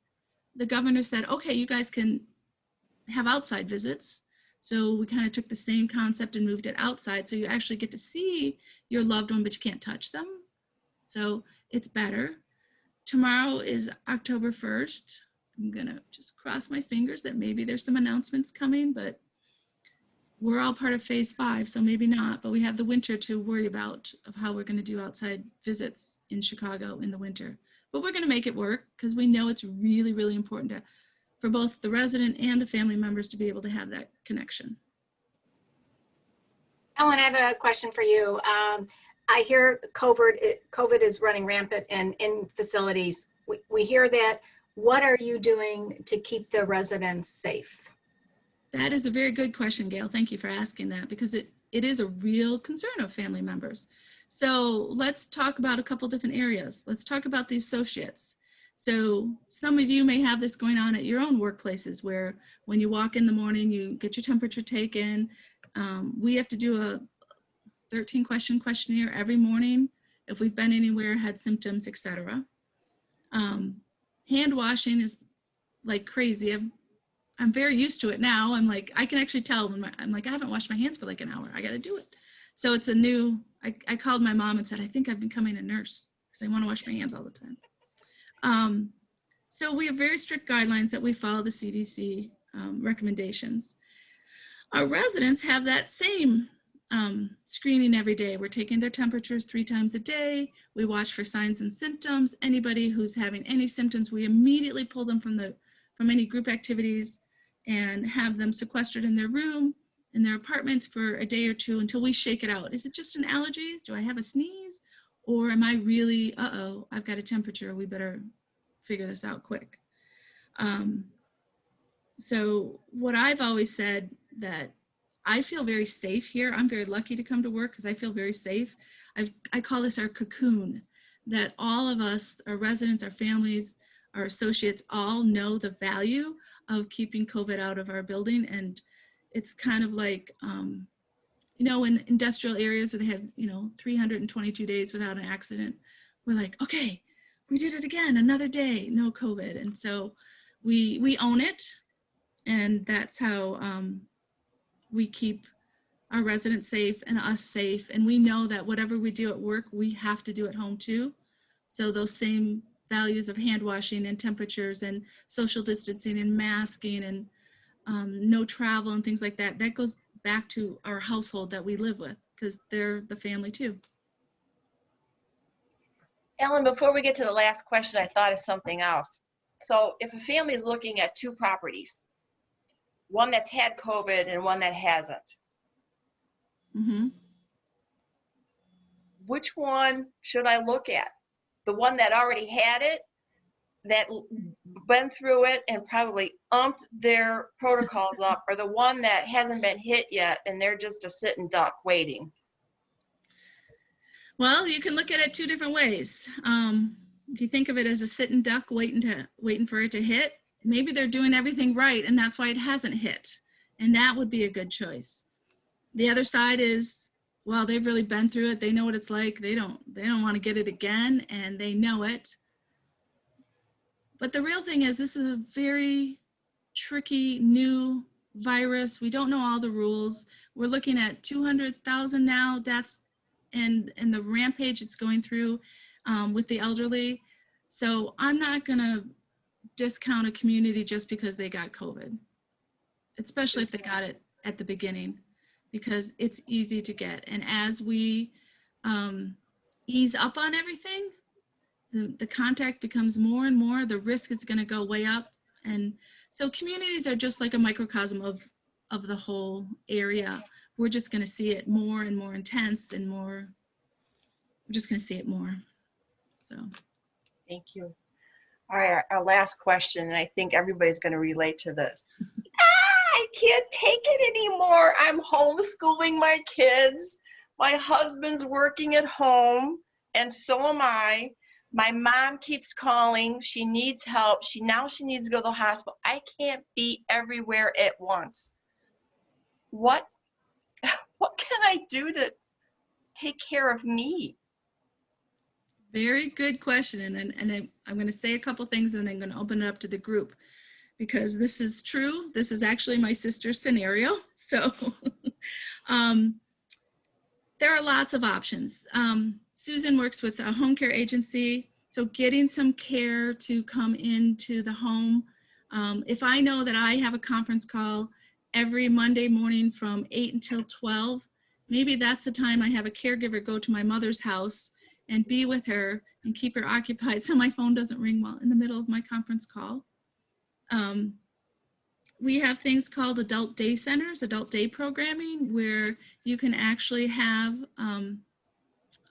the governor said, okay, you guys can have outside visits. So we kind of took the same concept and moved it outside. So you actually get to see your loved one, but you can't touch them. So it's better. Tomorrow is October 1st. I'm gonna just cross my fingers that maybe there's some announcements coming, but we're all part of phase 5, so maybe not, but we have the winter to worry about of how we're gonna do outside visits in Chicago in the winter. But we're gonna make it work because we know it's really, really important for both the resident and the family members to be able to have that connection. Ellen, I have a question for you. I hear COVID is running rampant in facilities. We hear that. What are you doing to keep the residents safe? That is a very good question, Gail. Thank you for asking that, because it is a real concern of family members. So let's talk about a couple different areas. Let's talk about the associates. So some of you may have this going on at your own workplaces, where when you walk in the morning, you get your temperature taken. We have to do a 13-question questionnaire every morning if we've been anywhere, had symptoms, etc. Hand washing is like crazy. I'm very used to it now. I'm like, I can actually tell when I'm like, I haven't washed my hands for like an hour. I got to do it. So it's a new, I called my mom and said, I think I've been becoming a nurse because I want to wash my hands all the time. So we have very strict guidelines that we follow the CDC recommendations. Our residents have that same screening every day. We're taking their temperatures 3 times a day. We watch for signs and symptoms. Anybody who's having any symptoms, we immediately pull them from any group activities and have them sequestered in their room, in their apartments for a day or 2 until we shake it out. Is it just an allergies? Do I have a sneeze? Or am I really, uh-oh, I've got a temperature. We better figure this out quick. So what I've always said, that I feel very safe here. I'm very lucky to come to work because I feel very safe. I call this our cocoon, that all of us, our residents, our families, our associates, all know the value of keeping COVID out of our building. And it's kind of like, you know, in industrial areas where they have, 322 days without an accident, we're like, okay, we did it again, another day, no COVID. And so we own it. And that's how we keep our residents safe and us safe. And we know that whatever we do at work, we have to do at home too. So those same values of hand washing and temperatures and social distancing and masking and no travel and things like that, that goes back to our household that we live with, because they're the family too. Ellen, before we get to the last question, I thought of something else. So if a family is looking at 2 properties, one that's had COVID and one that hasn't, Mm-hmm. which one should I look at? The one that already had it, that been through it and probably umped their protocols up, or the one that hasn't been hit yet and they're just a sitting duck waiting? Well, you can look at it two different ways. If you think of it as a sitting duck waiting for it to hit, maybe they're doing everything right and that's why it hasn't hit. And that would be a good choice. The other side is, well, they've really been through it. They know what it's like. They don't want to get it again, and they know it. But the real thing is, this is a very tricky new virus. We don't know all the rules. We're looking at 200,000 now deaths, and the rampage it's going through with the elderly. So I'm not going to discount a community just because they got COVID, especially if they got it at the beginning, because it's easy to get. And as we ease up on everything, the contact becomes more and more, the risk is going to go way up. And so communities are just like a microcosm of the whole area. We're just going to see it more and more intense and more, we're just going to see it more. So. Thank you. All right, our last question, and I think everybody's going to relate to this. I can't take it anymore. I'm homeschooling my kids. My husband's working at home, and so am I. My mom keeps calling. She needs help. Now she needs to go to the hospital. I can't be everywhere at once. What can I do to take care of me? Very good question. And I'm going to say a couple things and then I'm going to open it up to the group, because this is true. This is actually my sister's scenario. So there are lots of options. Susan works with a home care agency. So getting some care to come into the home. If I know that I have a conference call every Monday morning from 8 until 12, maybe that's the time I have a caregiver go to my mother's house and be with her and keep her occupied so my phone doesn't ring while in the middle of my conference call. We have things called adult day centers, adult day programming, where you can actually have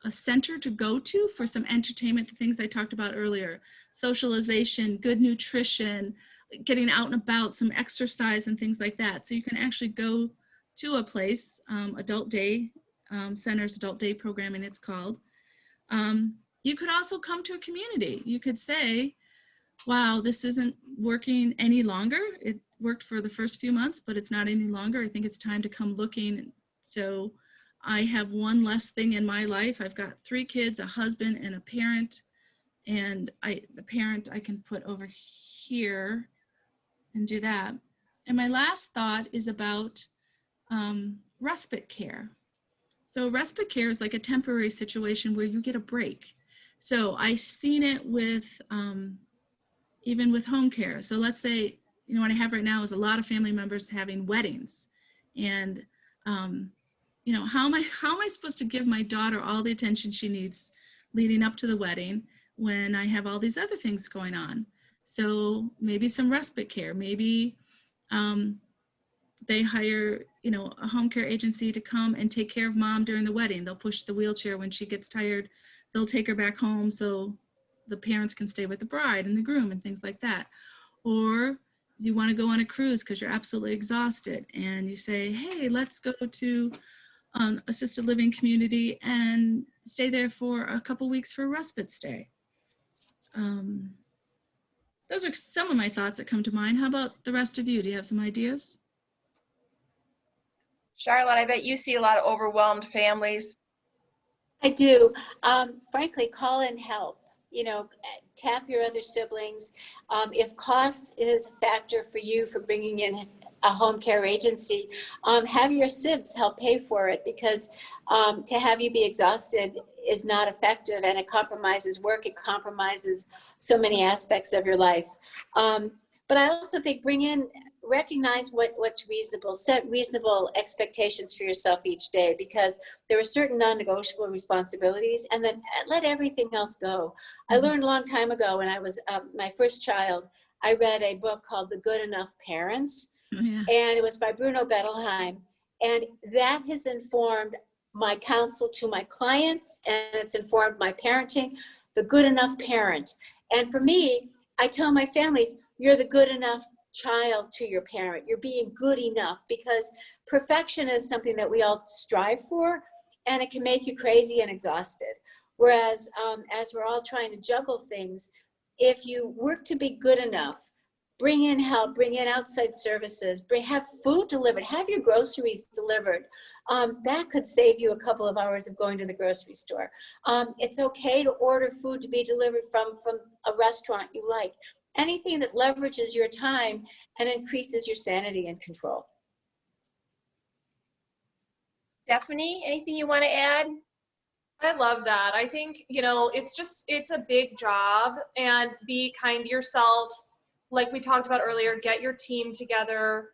a center to go to for some entertainment, the things I talked about earlier, socialization, good nutrition, getting out and about, some exercise and things like that. So you can actually go to a place, adult day centers, adult day programming it's called. You could also come to a community. You could say, wow, this isn't working any longer. It worked for the first few months, but it's not any longer. I think it's time to come looking. So I have one less thing in my life. I've got 3 kids, a husband and a parent. And the parent I can put over here and do that. And my last thought is about respite care. So respite care is like a temporary situation where you get a break. So I've seen it with, even with home care. So let's say, you know, what I have right now is a lot of family members having weddings. And, you know, how am I supposed to give my daughter all the attention she needs leading up to the wedding when I have all these other things going on? So maybe some respite care, maybe they hire, you know, a home care agency to come and take care of mom during the wedding. They'll push the wheelchair when she gets tired. They'll take her back home so the parents can stay with the bride and the groom and things like that. Or you want to go on a cruise because you're absolutely exhausted and you say, hey, let's go to assisted living community and stay there for a couple weeks for a respite stay. Those are some of my thoughts that come to mind. How about the rest of you? Do you have some ideas? Charlotte, I bet you see a lot of overwhelmed families. I do. Frankly, call in help. You know, tap your other siblings. If cost is a factor for you for bringing in a home care agency, have your sibs help pay for it, because to have you be exhausted is not effective, and it compromises work, it compromises so many aspects of your life. But I also think recognize what's reasonable, set reasonable expectations for yourself each day, because there are certain non-negotiable responsibilities, and then let everything else go. I learned a long time ago when I was my first child, I read a book called The Good Enough Parents, and it was by Bruno Bettelheim, and that has informed my counsel to my clients, and it's informed my parenting, the good enough parent. And for me, I tell my families, you're the good enough child to your parent. You're being good enough, because perfection is something that we all strive for, and it can make you crazy and exhausted. Whereas as we're all trying to juggle things, if you work to be good enough, bring in help, bring in outside services, have food delivered, have your groceries delivered. That could save you a couple of hours of going to the grocery store. It's okay to order food to be delivered from a restaurant you like. Anything that leverages your time and increases your sanity and control. Stephanie, anything you want to add? I love that. I think, it's a big job, and be kind to yourself. Like we talked about earlier, get your team together.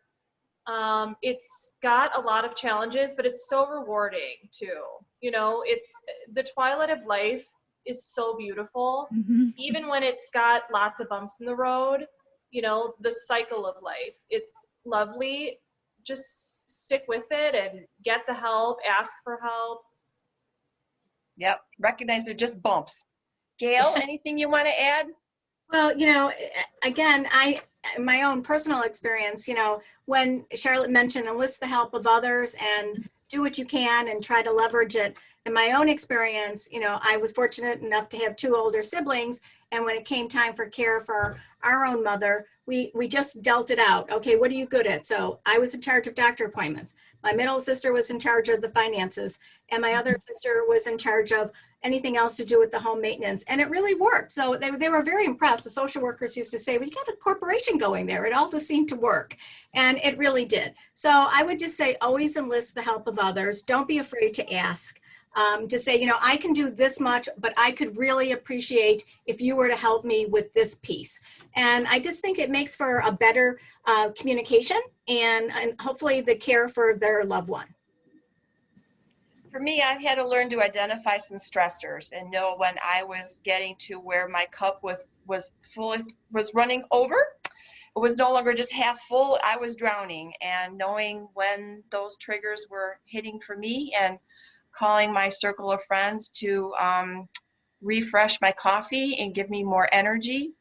It's got a lot of challenges, but it's so rewarding too. It's the twilight of life is so beautiful. Even when it's got lots of bumps in the road, the cycle of life, it's lovely. Just stick with it and get the help, ask for help. Yep, recognize they're just bumps. Gail, anything you want to add? Well, again, my own personal experience, when Charlotte mentioned enlist the help of others and do what you can and try to leverage it. In my own experience, I was fortunate enough to have 2 older siblings. And when it came time for care for our own mother, we just dealt it out. Okay, what are you good at? So I was in charge of doctor appointments. My middle sister was in charge of the finances. And my other sister was in charge of anything else to do with the home maintenance. And it really worked. So they were very impressed. The social workers used to say, well, you got a corporation going there. It all just seemed to work. And it really did. So I would just say, always enlist the help of others. Don't be afraid to ask. To say, I can do this much, but I could really appreciate if you were to help me with this piece. And I just think it makes for a better communication and hopefully the care for their loved one. For me, I've had to learn to identify some stressors and know when I was getting to where my cup was running over. It was no longer just half full, I was drowning, and knowing when those triggers were hitting for me and calling my circle of friends to refresh my coffee and give me more energy.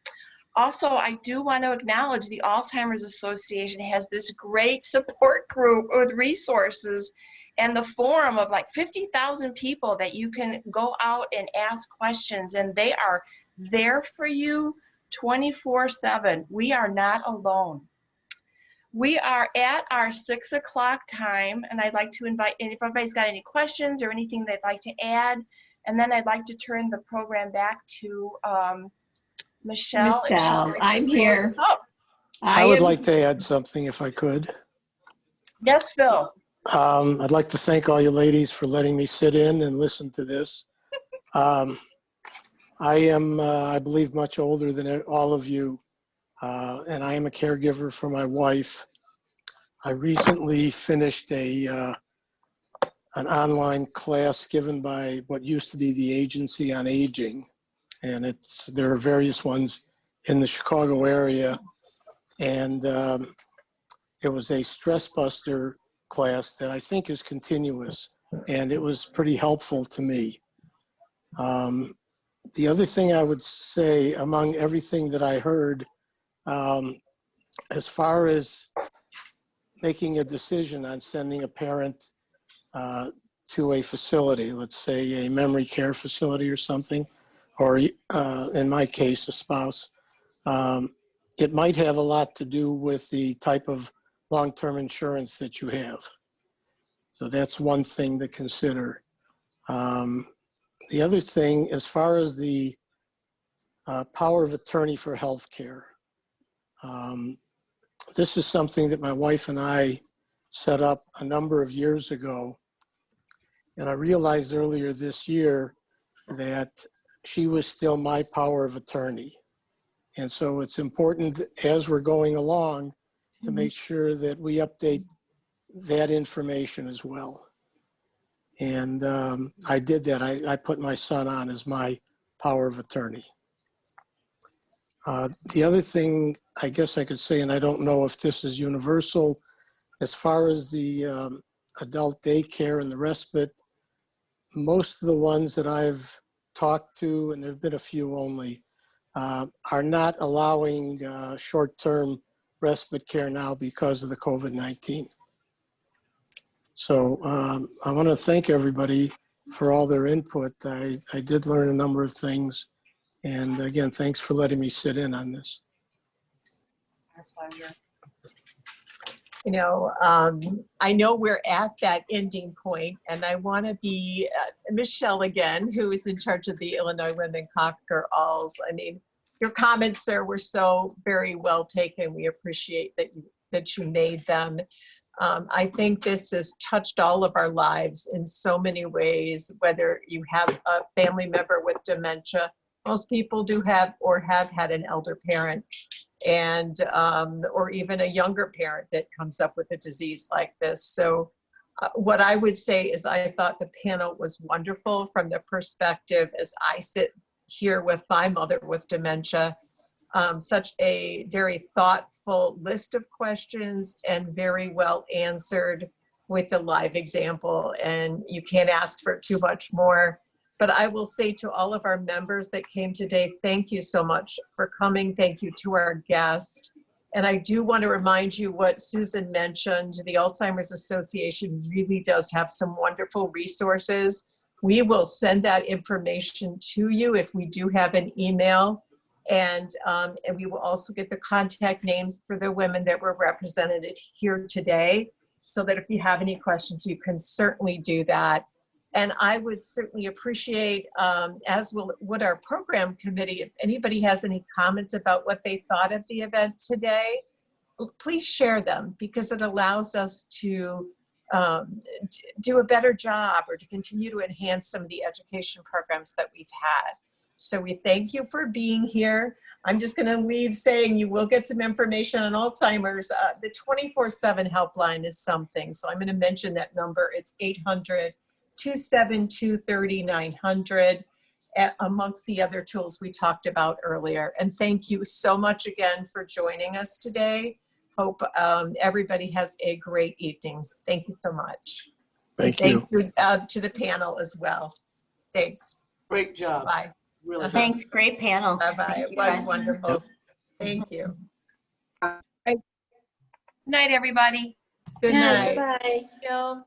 Also, I do want to acknowledge the Alzheimer's Association has this great support group with resources and the forum of like 50,000 people that you can go out and ask questions, and they are there for you 24/7. We are not alone. We are at our 6 o'clock time, and I'd like to invite, and if everybody's got any questions or anything they'd like to add, and then I'd like to turn the program back to Michelle. Michelle, I'm here. I would like to add something if I could. Yes, Phil. I'd like to thank all you ladies for letting me sit in and listen to this. I am, I believe, much older than all of you. And I am a caregiver for my wife. I recently finished an online class given by what used to be the Agency on Aging, and there are various ones in the Chicago area, and it was a stress buster class that I think is continuous, and it was pretty helpful to me. The other thing I would say, among everything that I heard, as far as making a decision on sending a parent to a facility, let's say a memory care facility or something, or in my case, a spouse, it might have a lot to do with the type of long-term insurance that you have. So that's one thing to consider. The other thing, as far as the power of attorney for healthcare, this is something that my wife and I set up a number of years ago. And I realized earlier this year that she was still my power of attorney. And so it's important as we're going along to make sure that we update that information as well. And I did that. I put my son on as my power of attorney. The other thing I guess I could say, and I don't know if this is universal, as far as the adult daycare and the respite, most of the ones that I've talked to, and there have been a few only, are not allowing short-term respite care now because of the COVID-19. So I want to thank everybody for all their input. I did learn a number of things. And again, thanks for letting me sit in on this. Our pleasure. You know, I know we're at that ending point, and I want to be Michelle again, who is in charge of the Illinois Women Conquer Alz. I mean, your comments, sir, were so very well taken. We appreciate that you made them. I think this has touched all of our lives in so many ways, whether you have a family member with dementia. Most people do have or have had an elder parent, and or even a younger parent that comes up with a disease like this. So what I would say is I thought the panel was wonderful from the perspective as I sit here with my mother with dementia. Such a very thoughtful list of questions and very well answered with a live example. And you can't ask for too much more. But I will say to all of our members that came today, thank you so much for coming. Thank you to our guest. And I do want to remind you what Susan mentioned. The Alzheimer's Association really does have some wonderful resources. We will send that information to you if we do have an email. And we will also get the contact names for the women that were represented here today, so that if you have any questions, you can certainly do that. And I would certainly appreciate, as would our program committee, if anybody has any comments about what they thought of the event today, please share them, because it allows us to do a better job or to continue to enhance some of the education programs that we've had. So we thank you for being here. I'm just going to leave saying you will get some information on Alzheimer's. The 24/7 helpline is something. So I'm going to mention that number. It's 800-272-3900, amongst the other tools we talked about earlier. And thank you so much again for joining us today. Hope everybody has a great evening. Thank you so much. Thank you. Thank you to the panel as well. Thanks. Great job. Bye. Really. Thanks, great panel. Bye-bye. It was wonderful. Thank you. Good night, everybody. Good night. Bye. Gail.